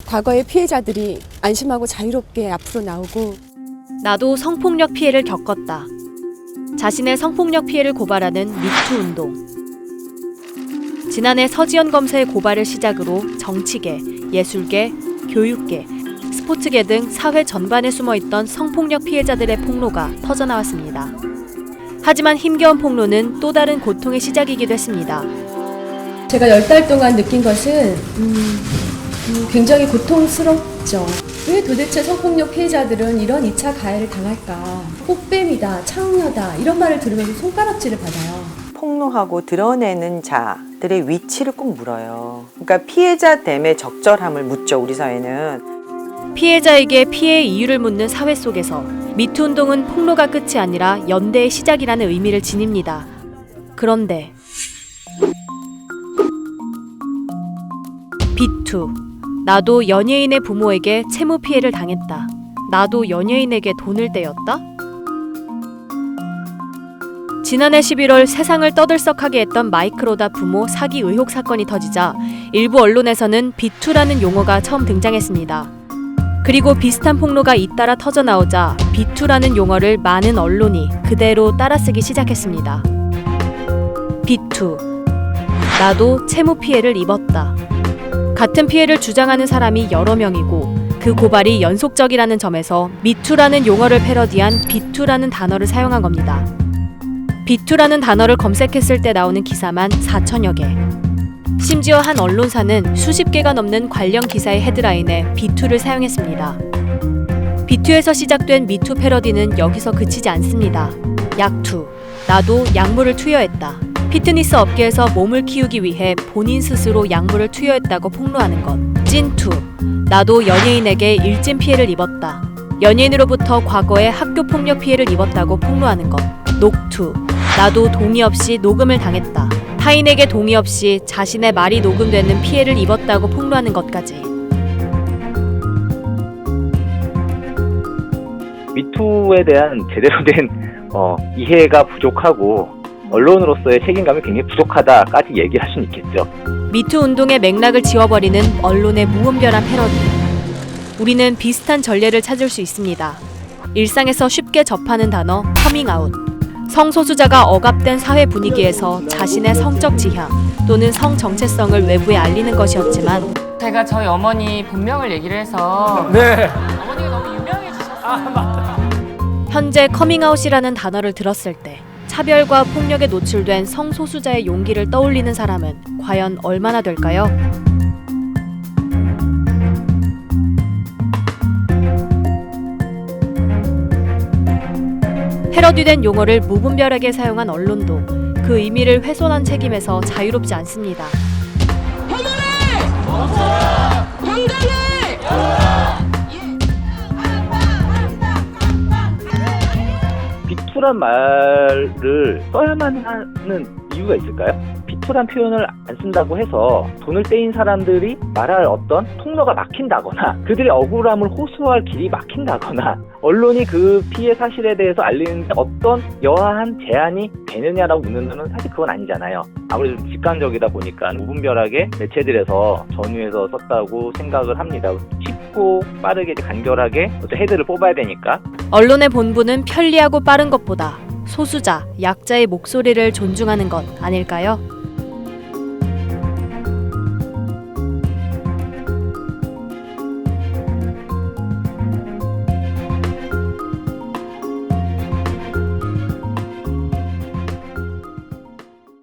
과거의 피해자들이 안심하고 자유롭게 앞으로 나오고 나도 성폭력 피해를 겪었다. 자신의 성폭력 피해를 고발하는 미투 운동. 지난해 서지현 검사의 고발을 시작으로 정치계, 예술계, 교육계, 스포츠계 등 사회 전반에 숨어있던 성폭력 피해자들의 폭로가 터져나왔습니다. 하지만 힘겨운 폭로는 또 다른 고통의 시작이기도 했습니다. 제가 10달 동안 느낀 것은 굉장히 고통스럽죠. 왜 도대체 성폭력 피해자들은 이런 2차 가해를 당할까? 꽃뱀이다, 창녀다 이런 말을 들으면서 손가락질을 받아요. 폭로하고 드러내는 자들의 위치를 꼭 물어요. 그러니까 피해자됨의 적절함을 묻죠, 우리 사회는. 피해자에게 피해의 이유를 묻는 사회 속에서 미투 운동은 폭로가 끝이 아니라 연대의 시작이라는 의미를 지닙니다. 그런데 비투. 나도 연예인의 부모에게 채무 피해를 당했다. 나도 연예인에게 돈을 떼었다? 지난해 11월 세상을 떠들썩하게 했던 마이크로다 부모 사기 의혹 사건이 터지자 일부 언론에서는 비투라는 용어가 처음 등장했습니다. 그리고 비슷한 폭로가 잇따라 터져나오자 비투라는 용어를 많은 언론이 그대로 따라쓰기 시작했습니다. 비투. 나도 채무 피해를 입었다. 같은 피해를 주장하는 사람이 여러 명이고 그 고발이 연속적이라는 점에서 미투라는 용어를 패러디한 비투라는 단어를 사용한 겁니다. 비투라는 단어를 검색했을 때 나오는 기사만 4천여 개. 심지어 한 언론사는 수십 개가 넘는 관련 기사의 헤드라인에 비투를 사용했습니다. 비투에서 시작된 미투 패러디는 여기서 그치지 않습니다. 약투. 나도 약물을 투여했다. 피트니스 업계에서 몸을 키우기 위해 본인 스스로 약물을 투여했다고 폭로하는 것. 찐투. 나도 연예인에게 일진 피해를 입었다. 연예인으로부터 과거에 학교 폭력 피해를 입었다고 폭로하는 것. 녹투. 나도 동의 없이 녹음을 당했다. 타인에게 동의 없이 자신의 말이 녹음되는 피해를 입었다고 폭로하는 것까지. 미투에 대한 제대로 된 이해가 부족하고 언론으로서의 책임감이 굉장히 부족하다까지 얘기할 수는 있겠죠. 미투 운동의 맥락을 지워버리는 언론의 무분별한 패러디. 우리는 비슷한 전례를 찾을 수 있습니다. 일상에서 쉽게 접하는 단어 커밍아웃. 성소수자가 억압된 사회 분위기에서 자신의 성적 지향 또는 성 정체성을 외부에 알리는 것이었지만 제가 저희 어머니 본명을 얘기를 해서 네. 어머니가 너무 유명해지셔서 현재 커밍아웃이라는 단어를 들었을 때 차별과 폭력에 노출된 성소수자의 용기를 떠올리는 사람은 과연 얼마나 될까요? 패러디된 용어를 무분별하게 사용한 언론도 그 의미를 훼손한 책임에서 자유롭지 않습니다. 비투란 말을 써야만 하는 이유가 있을까요? 비투란 표현을 안 쓴다고 해서 돈을 떼인 사람들이 말할 어떤 통로가 막힌다거나 그들의 억울함을 호소할 길이 막힌다거나 언론이 그 피해 사실에 대해서 알리는데 어떤 여하한 제한이 되느냐라고 묻는다면 사실 그건 아니잖아요. 아무래도 직관적이다 보니까 무분별하게 매체들에서 전유해서 썼다고 생각을 합니다. 쉽고 빠르게 간결하게 어떤 헤드를 뽑아야 되니까. 언론의 본분은 편리하고 빠른 것보다 소수자, 약자의 목소리를 존중하는 것 아닐까요?